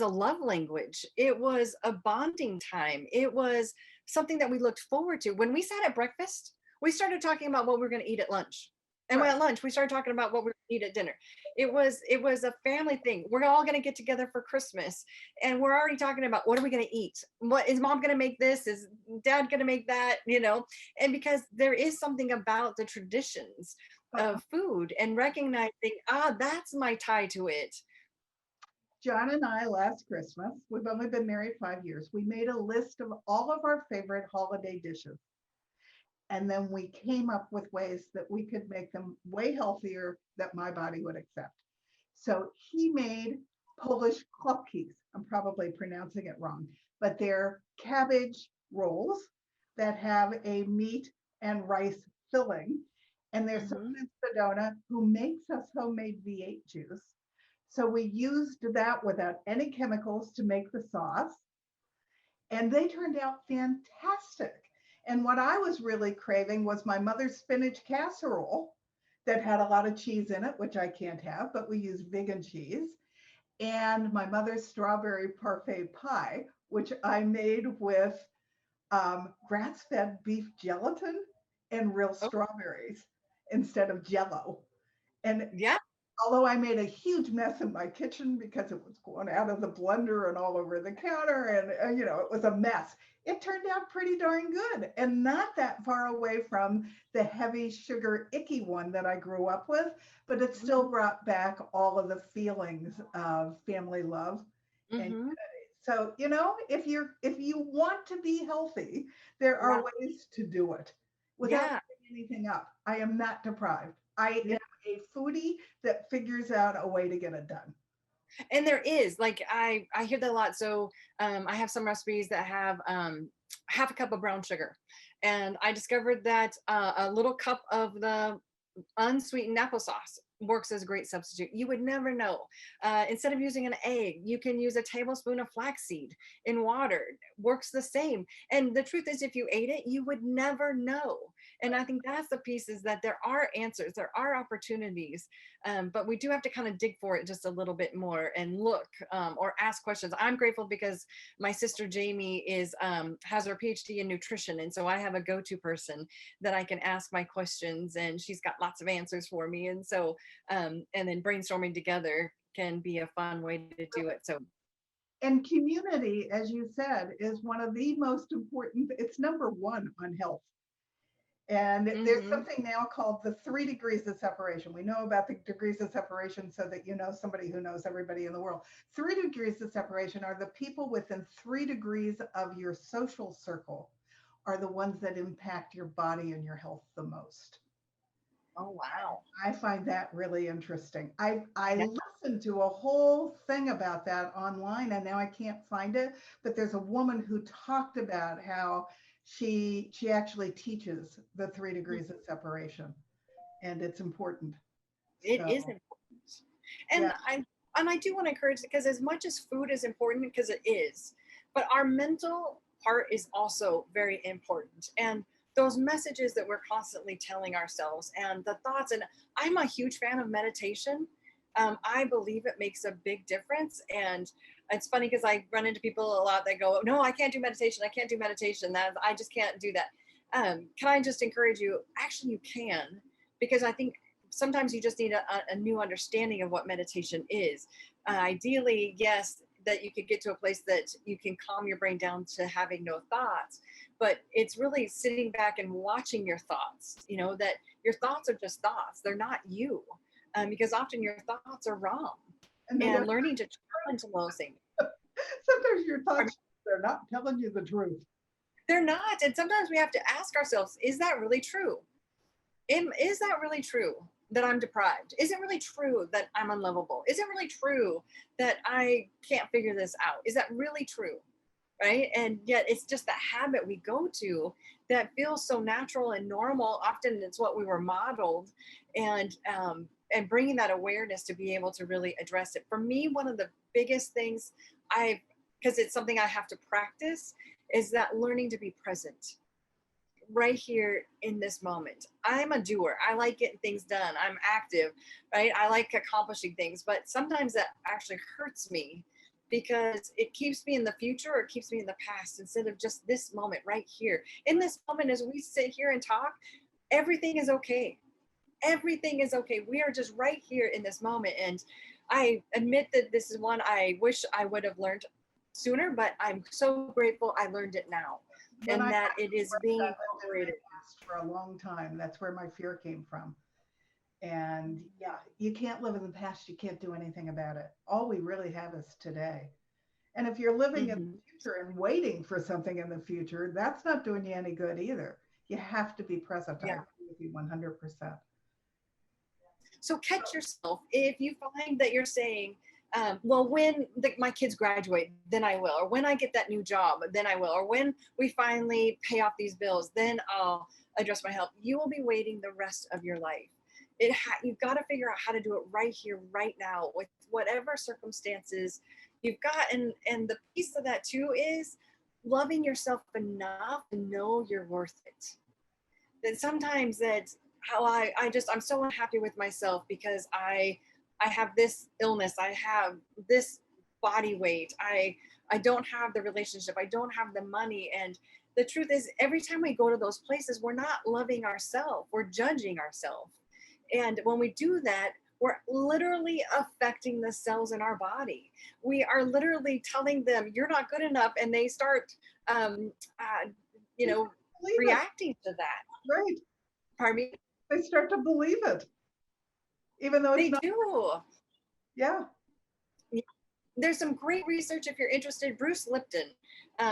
a love language. It was a bonding time. It was something that we looked forward to. When we sat at breakfast, we started talking about what we were going to eat at lunch. And when
Right.
at lunch, we started talking about what we were going to eat at dinner. It was a family thing. We're all going to get together for Christmas, and we're already talking about what are we going to eat? What is mom going to make this? Is dad going to make that? And because there is something about the traditions
Uh,
of food and recognizing, that's my tie to it.
John and I last Christmas, we've only been married 5 years, we made a list of all of our favorite holiday dishes. And then we came up with ways that we could make them way healthier that my body would accept. So he made Polish klopkis. I'm probably pronouncing it wrong, but they're cabbage rolls that have a meat and rice filling. And there's
Hmm.
someone in Sedona who makes us homemade V8 juice. So we used that without any chemicals to make the sauce, and they turned out fantastic. And what I was really craving was my mother's spinach casserole that had a lot of cheese in it, which I can't have, but we use vegan cheese, and my mother's strawberry parfait pie, which I made with grass-fed beef gelatin and real
Oh,
strawberries instead of jello. And
yeah.
although I made a huge mess in my kitchen because it was going out of the blender and all over the counter, and it was a mess. It turned out pretty darn good, and not that far away from the heavy sugar icky one that I grew up with, but it still brought back all of the feelings of family love and
Hmm.
so, if you want to be healthy, there
Yeah.
are ways to do it without
Yeah.
giving anything up. I am not deprived. I
Yeah.
am a foodie that figures out a way to get it done.
And there is, like, I hear that a lot. So I have some recipes that have half a cup of brown sugar, and I discovered that a little cup of the unsweetened applesauce works as a great substitute. You would never know. Instead of using an egg, you can use a tablespoon of flaxseed in water. Works the same. And the truth is, if you ate it, you would never know. And I think that's the piece, is that there are answers, there are opportunities, but we do have to kind of dig for it just a little bit more and look, or ask questions. I'm grateful because my sister Jamie has her PhD in nutrition, and so I have a go-to person that I can ask my questions, and she's got lots of answers for me. And so, and then brainstorming together can be a fun way to do it. So,
And community, as you said, is one of the most important, it's number one on health. And there's
mhm.
something now called the 3 degrees of separation. We know about the degrees of separation so that you know somebody who knows everybody in the world. 3 degrees of separation are the people within 3 degrees of your social circle are the ones that impact your body and your health the most.
Oh, wow.
I find that really interesting. I
Yeah.
listened to a whole thing about that online and now I can't find it, but there's a woman who talked about how she actually teaches the 3 degrees of separation and it's important.
It
So
is important. And
yeah,
I do want to encourage, because as much as food is important, because it is, but our mental part is also very important. And those messages that we're constantly telling ourselves, and the thoughts, and I'm a huge fan of meditation. I believe it makes a big difference. And it's funny because I run into people a lot that go, no, I can't do meditation, I can't do meditation, that I just can't do that. Can I just encourage you, actually you can, because I think sometimes you just need a new understanding of what meditation is. Ideally, yes, that you could get to a place that you can calm your brain down to having no thoughts, but it's really sitting back and watching your thoughts, that your thoughts are just thoughts, they're not you. Because often your thoughts are wrong,
and they
and
don't,
learning to challenge those things.
sometimes your thoughts, they're not telling you the truth.
They're not. And sometimes we have to ask ourselves, is that really true? Is that really true that I'm deprived? Is it really true that I'm unlovable? Is it really true that I can't figure this out? Is that really true? Right. And yet it's just the habit we go to that feels so natural and normal. Often it's what we were modeled, and bringing that awareness to be able to really address it. For me, one of the biggest things I because it's something I have to practice, is that learning to be present right here in this moment. I'm a doer. I like getting things done. I'm active, right? I like accomplishing things, but sometimes that actually hurts me because it keeps me in the future or it keeps me in the past instead of just this moment right here. In this moment, as we sit here and talk, everything is okay. Everything is okay. We are just right here in this moment. And I admit that this is one I wish I would have learned sooner, but I'm so grateful I learned it now,
When I
and
got
that
to
it
the
is
place, I
being
lived in my
incorporated.
past for a long time. That's where my fear came from. And yeah, you can't live in the past. You can't do anything about it. All we really have is today. And if you're living in
Mhm.
the future and waiting for something in the future, that's not doing you any good either. You have to be present. I
Yeah.
agree with you 100%.
So catch yourself if you find that you're saying, well, when my kids graduate, then I will, or when I get that new job, then I will, or when we finally pay off these bills, then I'll address my health. You will be waiting the rest of your life. You've got to figure out how to do it right here, right now, with whatever circumstances you've got. And the piece of that too is loving yourself enough to know you're worth it. That sometimes that's how I'm so unhappy with myself because I have this illness, I have this body weight, I don't have the relationship, I don't have the money. And the truth is, every time we go to those places, we're not loving ourselves, we're judging ourselves. And when we do that, we're literally affecting the cells in our body. We are literally telling them you're not good enough, and they start you know
Believe it.
reacting to that.
Right.
Pardon me?
They start to believe it, even though it's
They
not.
do.
Yeah.
There's some great research if you're interested. Bruce Lipton,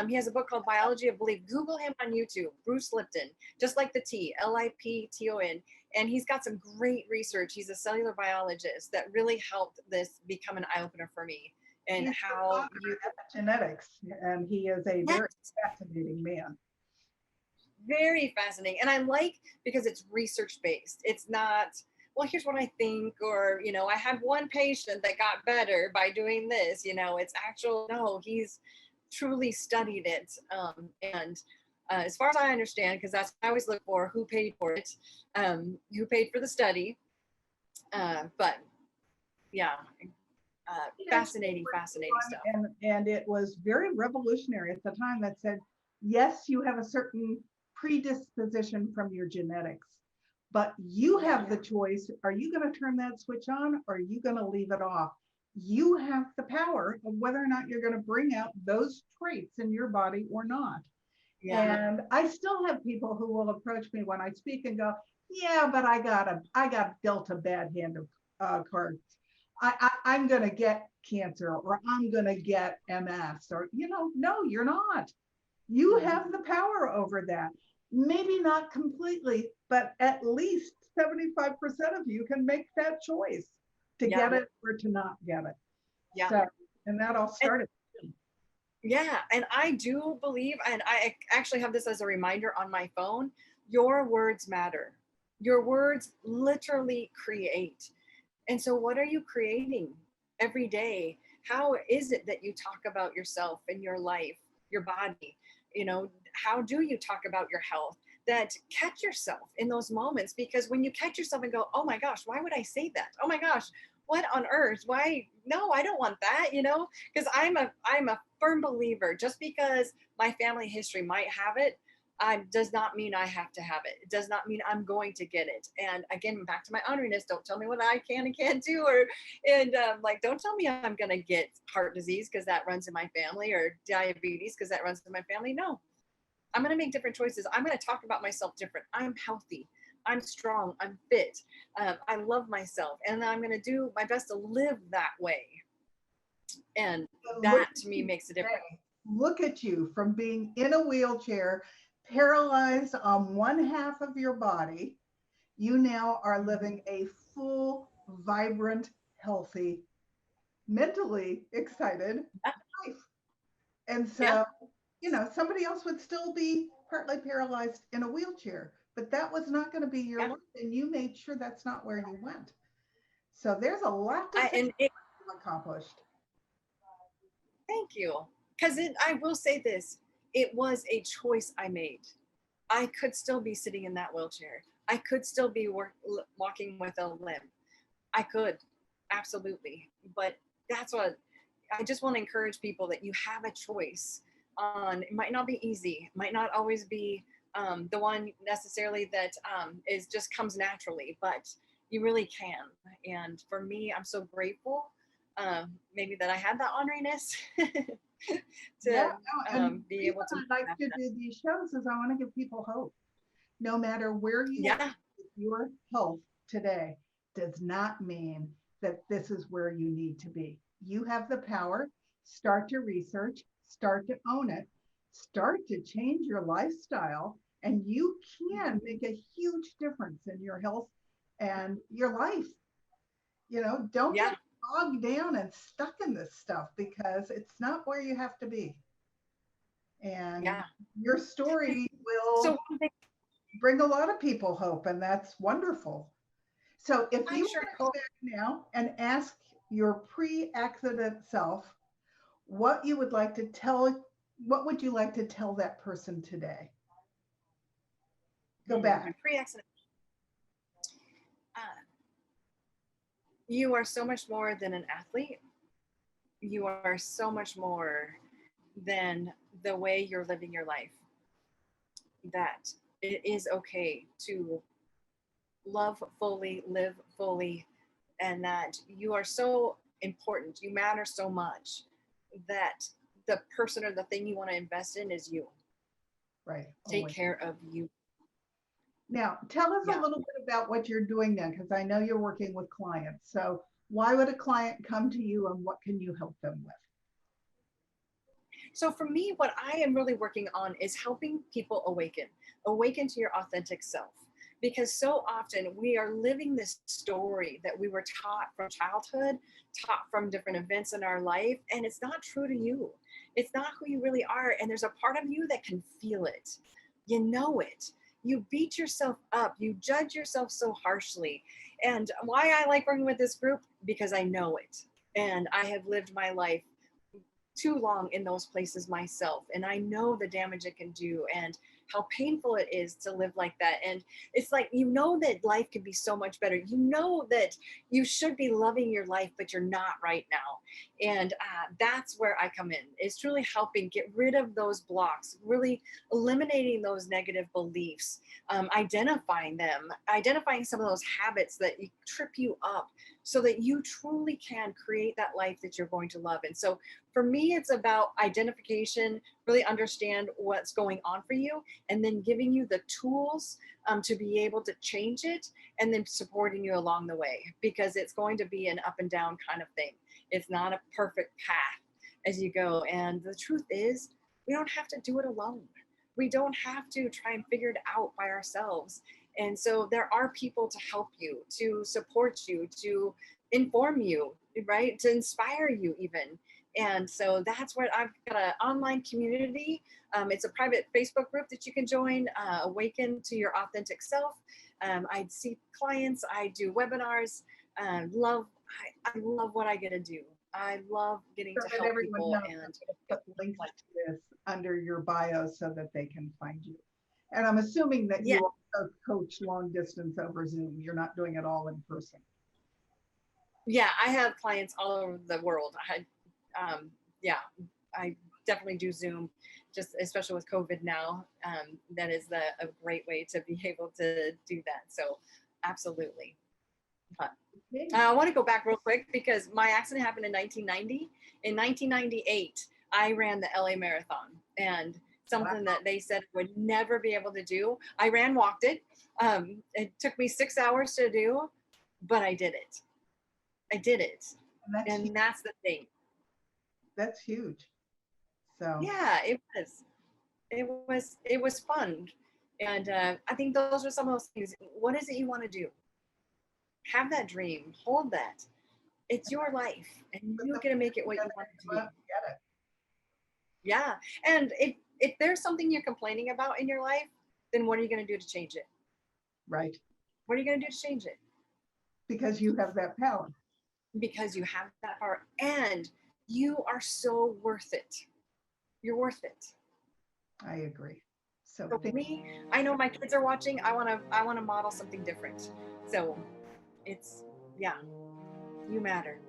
he has a book called Biology of Belief. Google him on YouTube, Bruce Lipton, just like the T, Lipton. And he's got some great research. He's a cellular biologist that really helped this become an eye opener for me. And
He's
how you
genetics, and he is a
yes,
very fascinating man.
very fascinating. And I like because it's research based. It's not, well, here's what I think, or, I had one patient that got better by doing this, it's actual, no, he's truly studied it. And as far as I understand, because that's what I always look for, who paid for it, who paid for the study. But yeah, fascinating stuff.
And it was very revolutionary at the time that said, yes, you have a certain predisposition from your genetics, but you have the choice. Are you going to turn that switch on, or are you going to leave it off? You have the power of whether or not you're going to bring out those traits in your body or not. Yeah. And I still have people who will approach me when I speak and go, yeah, but I got dealt a bad hand of cards. I'm going to get cancer, or I'm going to get MS, or, no, you're not. You have the power over that. Maybe not completely, but at least 75% of you can make that choice to get it or to not get it. Yeah. So, and that all started.
And I do believe, and I actually have this as a reminder on my phone, your words matter. Your words literally create. And so what are you creating every day? How is it that you talk about yourself and your life, your body? How do you talk about your health? That catch yourself in those moments, because when you catch yourself and go, oh my gosh, why would I say that? Oh my gosh, what on earth? Why? No, I don't want that, because I'm a firm believer, just because my family history might have it, does not mean I have to have it. It does not mean I'm going to get it. And again, back to my honoriness, don't tell me what I can and can't do, don't tell me I'm going to get heart disease because that runs in my family, or diabetes because that runs in my family. No, I'm going to make different choices. I'm going to talk about myself different. I'm healthy. I'm strong. I'm fit. I love myself. And I'm going to do my best to live that way. And that to me makes a difference.
Look at you, from being in a wheelchair, paralyzed on one half of your body. You now are living a full, vibrant, healthy, mentally excited life. And so, somebody else would still be partly paralyzed in a wheelchair, but that was not going to be your life, and you made sure that's not where you went. So there's a lot to accomplished.
Thank you. Because I will say this, it was a choice I made. I could still be sitting in that wheelchair. I could still be walking with a limp. I could, absolutely. But that's what I just want to encourage people, that you have a choice. It might not be easy, might not always be the one necessarily that just comes naturally, but you really can. And for me, I'm so grateful maybe that I had that honoriness to be able to.
I like to do these shows is I want to give people hope. No matter where you are, your health today does not mean that this is where you need to be. You have the power. Start to research, start to own it, start to change your lifestyle, and you can make a huge difference in your health and your life. Don't get bogged down and stuck in this stuff because it's not where you have to be. And
Yeah.
your story
So
will
one thing
bring a lot of people hope, and that's wonderful. So if
I
you were
sure
to go
hope.
back now and ask your pre-accident self what you would like to tell, what would you like to tell that person today? Go
My
back.
pre-accident. Uh, you are so much more than an athlete. You are so much more than the way you're living your life. That it is okay to love fully, live fully, and that you are so important. You matter so much that the person or the thing you want to invest in is you.
Right.
Take
Always.
care of you.
Now, tell us a
Yeah.
little bit about what you're doing now, because I know you're working with clients. So why would a client come to you and what can you help them with?
So for me, what I am really working on is helping people awaken to your authentic self. Because so often we are living this story that we were taught from childhood, taught from different events in our life, and it's not true to you. It's not who you really are. And there's a part of you that can feel it. You know it. You beat yourself up. You judge yourself so harshly. And why I like working with this group, because I know it. And I have lived my life too long in those places myself, and I know the damage it can do and how painful it is to live like that. And it's like, you know, that life could be so much better. You know that you should be loving your life, but you're not right now. And that's where I come in, is truly helping get rid of those blocks, really eliminating those negative beliefs, identifying them, identifying some of those habits that trip you up, so that you truly can create that life that you're going to love. And so for me, it's about identification, really understand what's going on for you, and then giving you the tools to be able to change it, and then supporting you along the way, because it's going to be an up and down kind of thing. It's not a perfect path as you go. And the truth is, we don't have to do it alone. We don't have to try and figure it out by ourselves. And so there are people to help you, to support you, to inform you, right? To inspire you even. And so that's what I've got, an online community. It's a private Facebook group that you can join, Awaken to Your Authentic Self. I see clients, I do webinars. I love what I get to do. I love getting
So
to
that
help
everyone
people
knows,
and
I'm going to put links to this under your bio so that they can find you. And I'm assuming that
yeah,
you also coach long distance over Zoom. You're not doing it all in person.
yeah, I have clients all over the world. Yeah, I definitely do Zoom, just especially with COVID now. That is a great way to be able to do that. So, absolutely. But
Okay.
I want to go back real quick because my accident happened in 1990. In 1998, I ran the LA Marathon, and
Wow.
something that they said I would never be able to do. I walked it. It took me 6 hours to do, but I did it. I did it.
And that's
And that's the thing.
that's huge. So
Yeah, it was. It was fun. And I think those are some of those things. What is it you want to do? Have that dream. Hold that. It's your life, and
put
you
the
get to make it what you
together
want
and
it to
go out
be.
and get it.
Yeah. And if there's something you're complaining about in your life, then what are you going to do to change it?
Right.
What are you going to do to change it?
Because you have that power.
Because you have that power, and you are so worth it. You're worth it.
I agree. So
For me, I know my kids are watching. I want to model something different. So it's, yeah, you matter.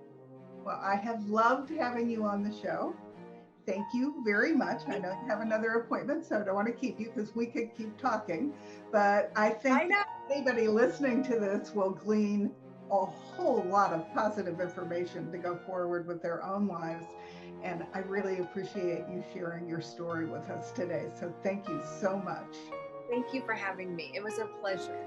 well, I have loved having you on the show. Thank you very much. I know you have another appointment, so I don't want to keep you because we could keep talking. But I
I
think
know.
anybody listening to this will glean a whole lot of positive information to go forward with their own lives. And I really appreciate you sharing your story with us today. So thank you so much.
Thank you for having me. It was a pleasure.